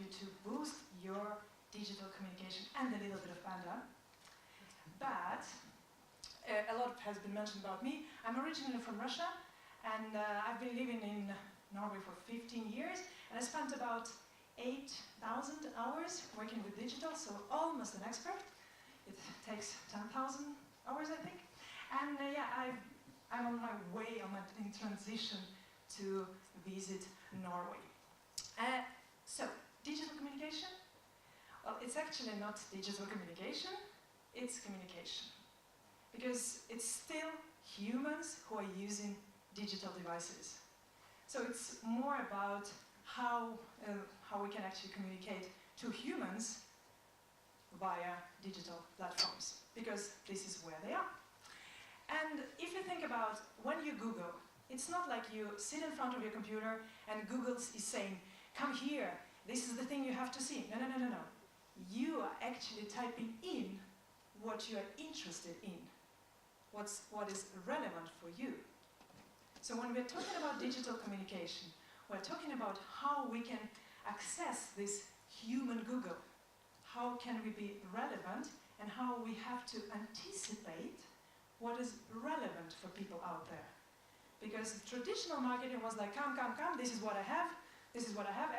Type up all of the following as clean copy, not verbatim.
you to boost your digital communication and a little bit of banter. But a lot has been mentioned about me. I'm originally from Russia, and I've been living in Norway for 15 years, and I spent about 8,000 hours working with digital, so almost an expert. It takes 10,000 hours, I think. And yeah, I'm on my way, in transition to visit Norway. So, digital communication? Well, it's actually not digital communication, it's communication. Because it's still humans who are using digital devices. So it's more about how we can actually communicate to humans via digital platforms, because this is where they are. And if you think about when you Google, it's not like you sit in front of your computer and Google is saying, come here, this is the thing you have to see. No, no, no, no, no. You are actually typing in what you are interested in, what is relevant for you. So when we're talking about digital communication, we're talking about how we can access this human Google. How can we be relevant, and how we have to anticipate what is relevant for people out there. Because traditional marketing was like, come, come, come, this is what I have,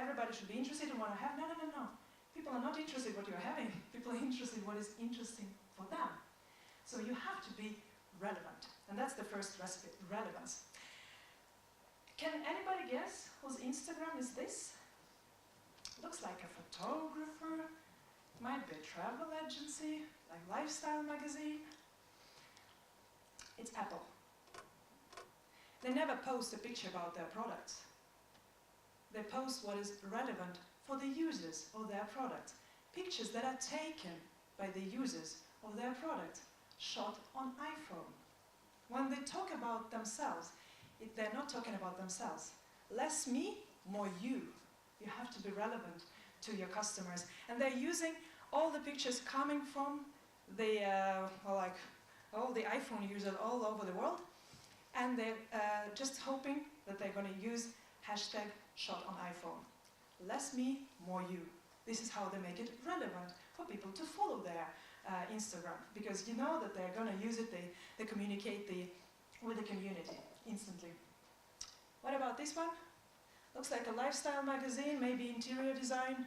everybody should be interested in what I have. No, no, no, no. People are not interested in what you're having. People are interested in what is interesting for them. So you have to be relevant. And that's the first recipe, relevance. Can anybody guess whose Instagram is this? Looks like a photographer, might be a travel agency, like lifestyle magazine. It's Apple. They never post a picture about their products. They post what is relevant for the users of their product. Pictures that are taken by the users of their product, shot on iPhone. When they talk about themselves, they're not talking about themselves. Less me, more you. You have to be relevant to your customers. And they're using all the pictures coming from the, all the iPhone users all over the world. And they're just hoping that they're going to use hashtag shot on iPhone. Less me, more you. This is how they make it relevant for people to follow their Instagram. Because you know that they're going to use it, they communicate with the community instantly. What about this one? Looks like a lifestyle magazine, maybe interior design,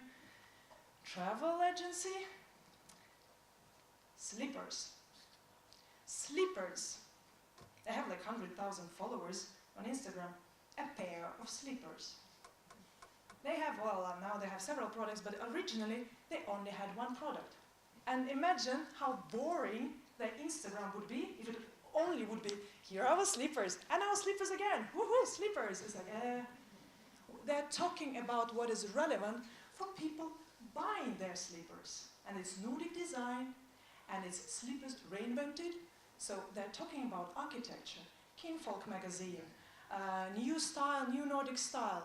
travel agency. Slippers. Slippers. They have like 100,000 followers on Instagram. A pair of slippers. They have, well, now they have several products, but originally they only had one product. And imagine how boring their Instagram would be if it only would be, here are our slippers, and our slippers again, woohoo, slippers. It's like, they're talking about what is relevant for people buying their slippers. And it's Nordic design, and it's slippers reinvented. So they're talking about architecture, Kinfolk magazine, new style, new Nordic style,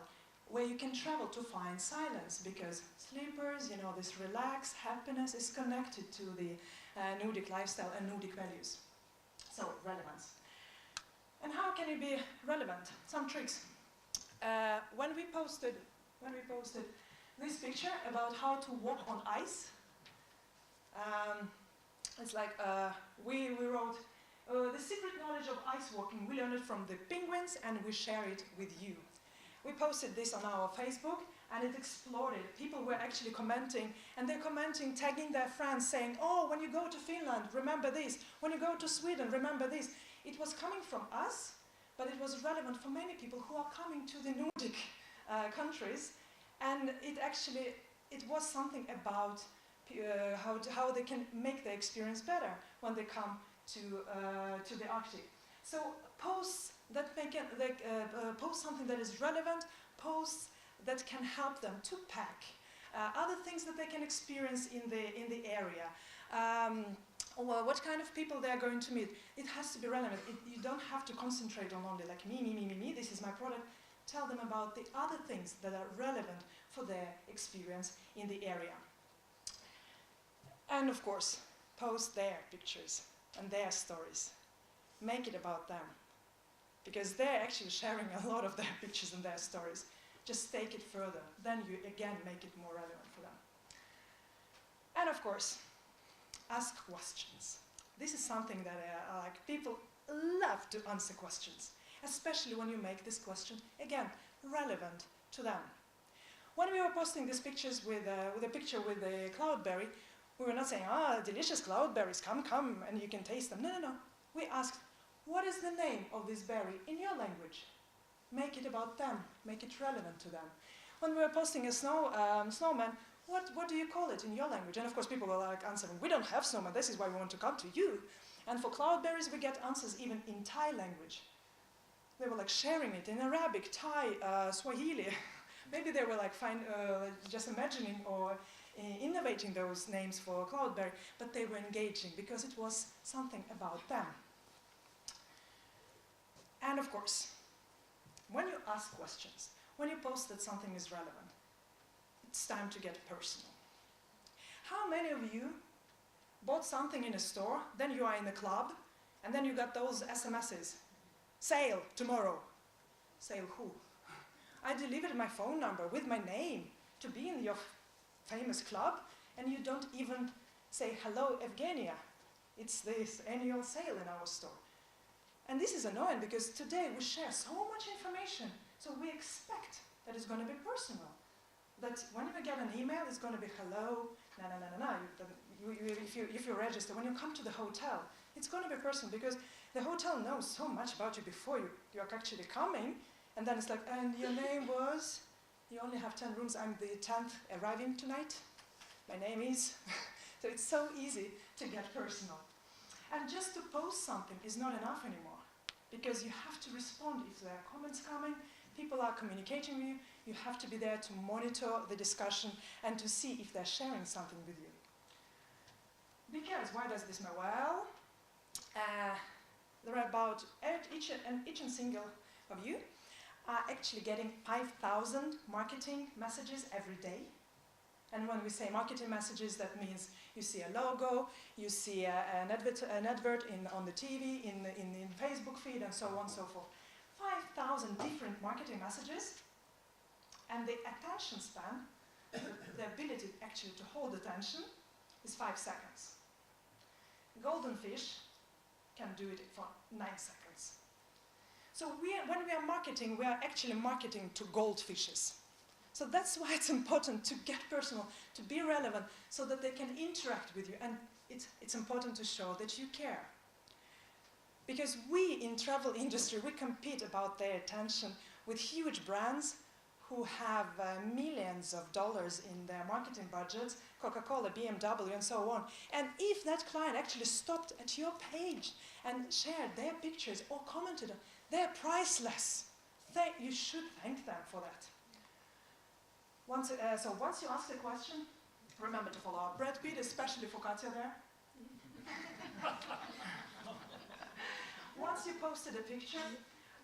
where you can travel to find silence, because slippers, you know, this relaxed happiness is connected to the Nordic lifestyle and Nordic values. So, relevance. And how can it be relevant? Some tricks. When we posted this picture about how to walk on ice, it's like we wrote, the secret knowledge of ice walking, we learned it from the penguins and we share it with you. We posted this on our Facebook and it exploded. People were actually commenting, and they're commenting, tagging their friends, saying, oh, when you go to Finland, remember this. When you go to Sweden, remember this. It was coming from us, but it was relevant for many people who are coming to the Nordic countries. And it was something about how they can make their experience better when they come to the Arctic. So posts that post something that is relevant, posts that can help them to pack, other things that they can experience in the area, or what kind of people they are going to meet. It has to be relevant. You don't have to concentrate on only like me, this is my product. Tell them about the other things that are relevant for their experience in the area. And of course, post their pictures and their stories. Make it about them. Because they're actually sharing a lot of their pictures and their stories. just take it further. Then you again make it more relevant for them. And of course, ask questions. This is something that like people love to answer questions, especially when you make this question, again, relevant to them. When we were posting these pictures with a picture with the cloudberry, we were not saying, delicious cloudberries, come, and you can taste them. No. We asked, what is the name of this berry in your language? Make it about them, make it relevant to them. When we were posting a snowman, what do you call it in your language? And of course people were like answering, we don't have snowman, this is why we want to come to you. And for cloudberries we get answers even in Thai language. They were like sharing it in Arabic, Thai, Swahili. Maybe they were like just imagining or innovating those names for cloudberry, but they were engaging because it was something about them. And of course, when you ask questions, when you post that something is relevant, it's time to get personal. How many of you bought something in a store, then you are in a club, and then you got those SMSs? Sale tomorrow. Sale who? I delivered my phone number with my name to be in your famous club, and you don't even say, hello, Evgenia. It's this annual sale in our store. And this is annoying because today we share so much information, so we expect that it's going to be personal. That when you get an email, it's going to be hello, if you register, when you come to the hotel, it's going to be personal because the hotel knows so much about you before you're actually coming, and then it's like, and your name was, you only have 10 rooms, I'm the 10th arriving tonight, my name is, so it's so easy to get personal. And just to post something is not enough anymore, because you have to respond if there are comments coming, people are communicating with you, you have to be there to monitor the discussion and to see if they're sharing something with you. Because, why does this matter? Well, there are about each and single of you are actually getting 5,000 marketing messages every day. And when we say marketing messages, that means you see a logo, you see an advert on the TV, in Facebook feed, and so on and so forth. 5,000 different marketing messages, and the attention span, the ability actually to hold attention, is 5 seconds. Golden fish can do it for 9 seconds. So when we are marketing, we are actually marketing to goldfishes. So that's why it's important to get personal, to be relevant, so that they can interact with you. And it's important to show that you care. Because we, in travel industry, we compete about their attention with huge brands who have millions of dollars in their marketing budgets, Coca-Cola, BMW, and so on. And if that client actually stopped at your page and shared their pictures or commented, they're priceless. You should thank them for that. So once you ask a question, remember to follow up. Brad Pitt, especially for Katja there. Once you posted a picture,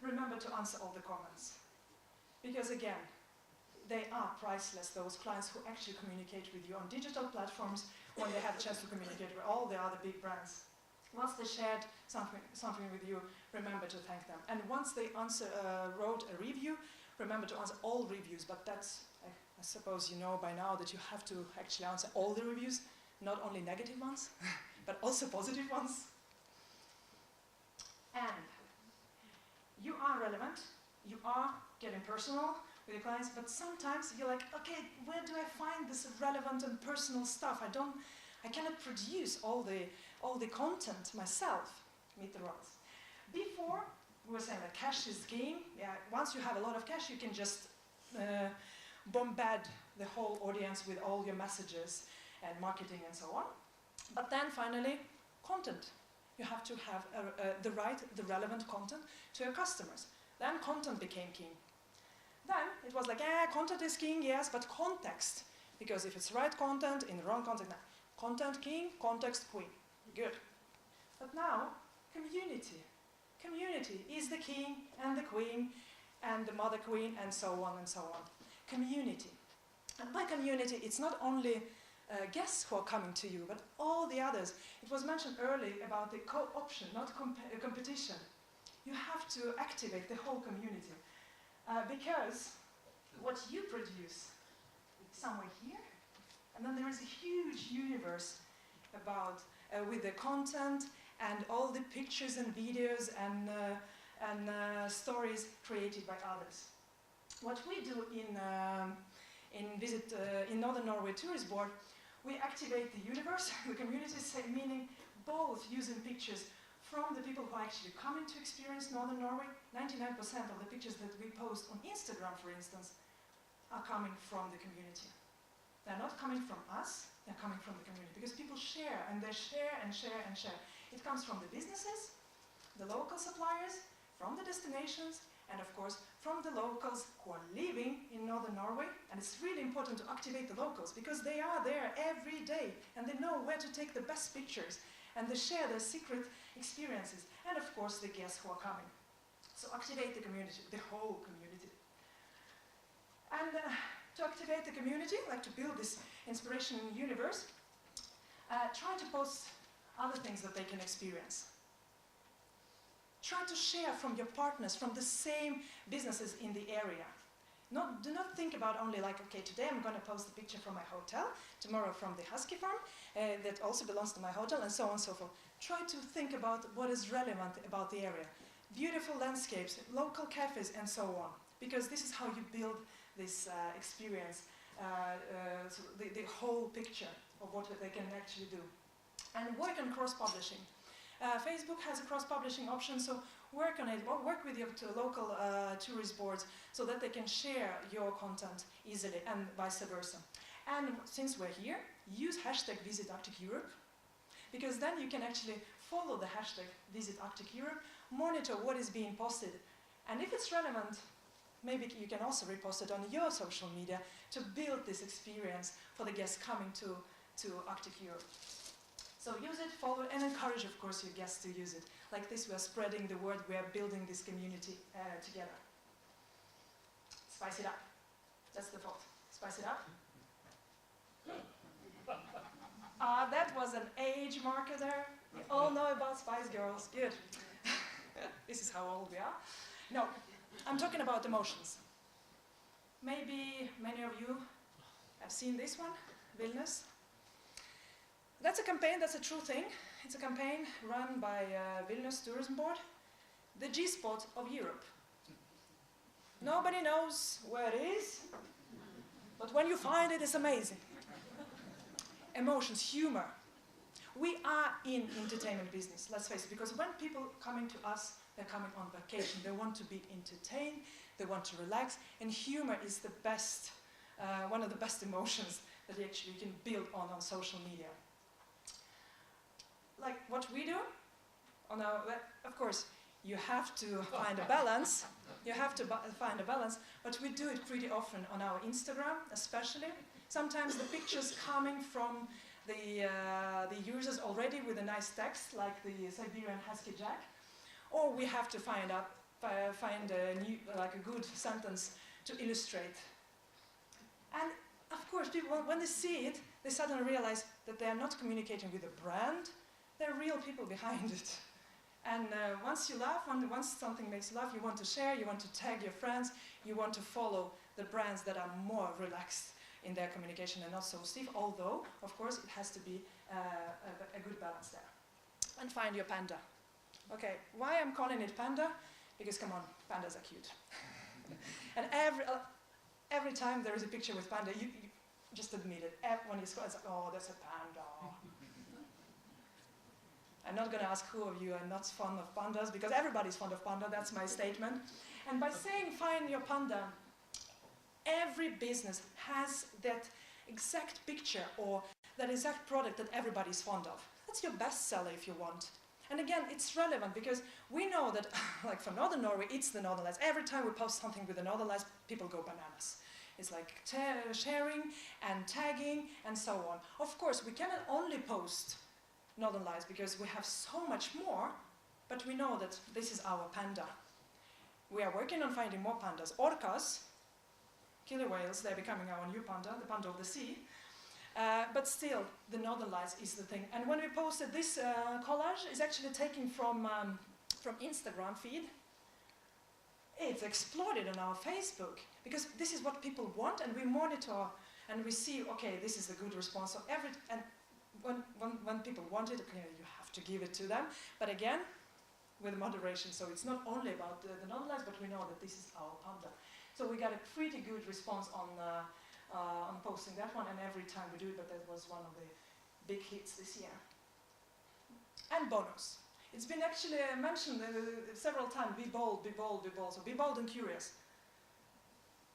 remember to answer all the comments. Because again, they are priceless, those clients who actually communicate with you on digital platforms when they have a chance to communicate with all the other big brands. Once they shared something with you, remember to thank them. And once they wrote a review, remember to answer all reviews, but that's, I suppose you know by now that you have to actually answer all the reviews, not only negative ones, but also positive ones. And you are relevant, you are getting personal with your clients, but sometimes you're like, okay, where do I find this relevant and personal stuff? I cannot produce all the content myself. Meet the roles. Before, we were saying that cash is king. Yeah, once you have a lot of cash, you can just bombard the whole audience with all your messages and marketing and so on. But then finally, content. You have to have the relevant content to your customers. Then content became king. Then it was like, content is king, yes, but context. Because if it's right content in the wrong context, content king, context queen. Good. But now, community. Community is the king and the queen and the mother queen and so on and so on. Community. And by community, it's not only guests who are coming to you, but all the others. It was mentioned earlier about the co-option, not competition. You have to activate the whole community. Because what you produce somewhere here, and then there is a huge universe about with the content and all the pictures and videos and stories created by others. What we do in Northern Norway Tourist Board, we activate the universe, the community, meaning both using pictures from the people who actually come to experience Northern Norway. 99% of the pictures that we post on Instagram, for instance, are coming from the community. They're not coming from us, they're coming from the community, because people share, and they share and share and share. It comes from the businesses, the local suppliers, from the destinations, and of course from the locals who are living in Northern Norway. And it's really important to activate the locals, because they are there every day and they know where to take the best pictures, and they share their secret experiences, and of course the guests who are coming. So activate the community, the whole community. And to activate the community, like to build this inspiration universe, try to post other things that they can experience. Try to share from your partners, from the same businesses in the area. Do not think about only like, okay, today I'm going to post a picture from my hotel, tomorrow from the husky farm, that also belongs to my hotel, and so on and so forth. Try to think about what is relevant about the area. Beautiful landscapes, local cafes, and so on. Because this is how you build this experience, so the whole picture of what they can actually do. And work on cross-publishing. Facebook has a cross-publishing option, so work on it, or work with your local tourist boards so that they can share your content easily, and vice versa. And since we're here, use hashtag Visit Arctic Europe, because then you can actually follow the hashtag Visit Arctic Europe, monitor what is being posted, and if it's relevant, maybe you can also repost it on your social media to build this experience for the guests coming to Arctic Europe. So use it, follow it, and encourage, of course, your guests to use it. Like this, we are spreading the word, we are building this community together. Spice it up. That's the thought. Spice it up. That was an age marker there. We all know about Spice Girls. Good. This is how old we are. No, I'm talking about emotions. Maybe many of you have seen this one, Vilnius. That's a campaign, that's a true thing. It's a campaign run by Vilnius Tourism Board, the G-spot of Europe. Nobody knows where it is, but when you find it, it's amazing. Emotions, humor. We are in entertainment business, let's face it, because when people coming to us, they're coming on vacation. They want to be entertained, they want to relax, and humor is the best, one of the best emotions that you actually can build on social media. Like what we do, on our, of course, you have to find a balance. You have to find a balance, but we do it pretty often on our Instagram, especially. Sometimes the pictures coming from the users already with a nice text, like the Siberian Husky Jack, or we have to find a new, like a good sentence to illustrate. And of course, people, when they see it, they suddenly realize that they are not communicating with a brand. There are real people behind it. And once you laugh, once something makes you laugh, you want to share, you want to tag your friends, you want to follow the brands that are more relaxed in their communication and not so stiff, although, of course, it has to be a good balance there. And find your panda. Okay, why I'm calling it panda? Because, come on, pandas are cute. And every time there is a picture with panda, you just admit it. When you scroll, it's like, oh, that's a panda. I'm not going to ask who of you are not fond of pandas, because everybody's fond of panda, that's my statement. And by saying find your panda, every business has that exact picture or that exact product that everybody's fond of. That's your best seller if you want. And again, it's relevant because we know that, like for Northern Norway, it's the Northern Lights. Every time we post something with the Northern Lights, people go bananas. It's like sharing and tagging and so on. Of course, we cannot only post Northern Lights because we have so much more, but we know that this is our panda. We are working on finding more pandas. Orcas, killer whales, they're becoming our new panda, the panda of the sea. But still, the Northern Lights is the thing. And when we posted this collage, is actually taken from Instagram feed. it's exploded on our Facebook, because this is what people want, and we monitor and we see, okay, this is the good response. So when people want it, okay, you have to give it to them, but again, with moderation. So it's not only about the non-lives, but we know that this is our panda. So we got a pretty good response on posting that one, and every time we do it, but that was one of the big hits this year. And bonus. It's been actually mentioned several times, be bold, be bold, be bold. So be bold and curious.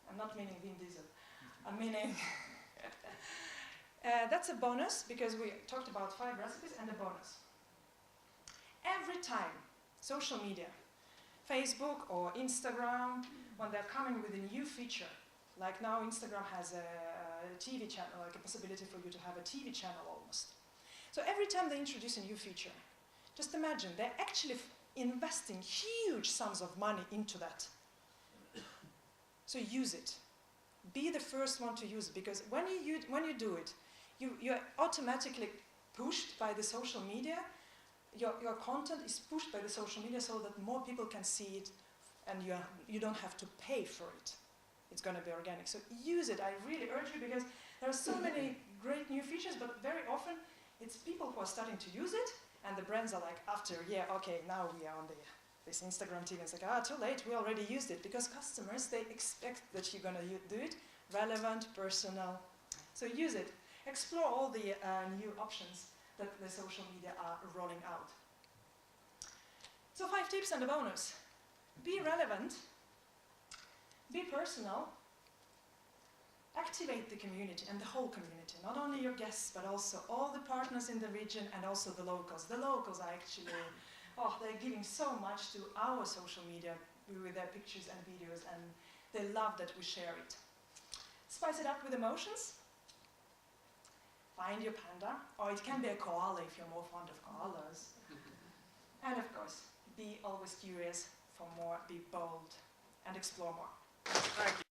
I'm not meaning Vin Diesel. I'm meaning, that's a bonus, because we talked about 5 recipes and a bonus. Every time social media, Facebook or Instagram, when they're coming with a new feature, like now Instagram has a TV channel, like a possibility for you to have a TV channel almost. So every time they introduce a new feature, just imagine they're actually investing huge sums of money into that. So use it. Be the first one to use it, because when you do it, you're automatically pushed by the social media. Your content is pushed by the social media so that more people can see it, and you don't have to pay for it. It's going to be organic. So use it. I really urge you, because there are so many great new features, but very often it's people who are starting to use it, and the brands are like, after, yeah, okay, now we are on this Instagram TV, and it's like, too late, we already used it, because customers, they expect that you're going to do it relevant, personal. So use it. Explore all the new options that the social media are rolling out. So 5 tips and a bonus. Be relevant, be personal, activate the community and the whole community, not only your guests, but also all the partners in the region and also the locals. The locals are actually, they're giving so much to our social media with their pictures and videos, and they love that we share it. Spice it up with emotions. Find your panda, or it can be a koala if you're more fond of koalas. And of course, be always curious for more, be bold, and explore more. Thank you.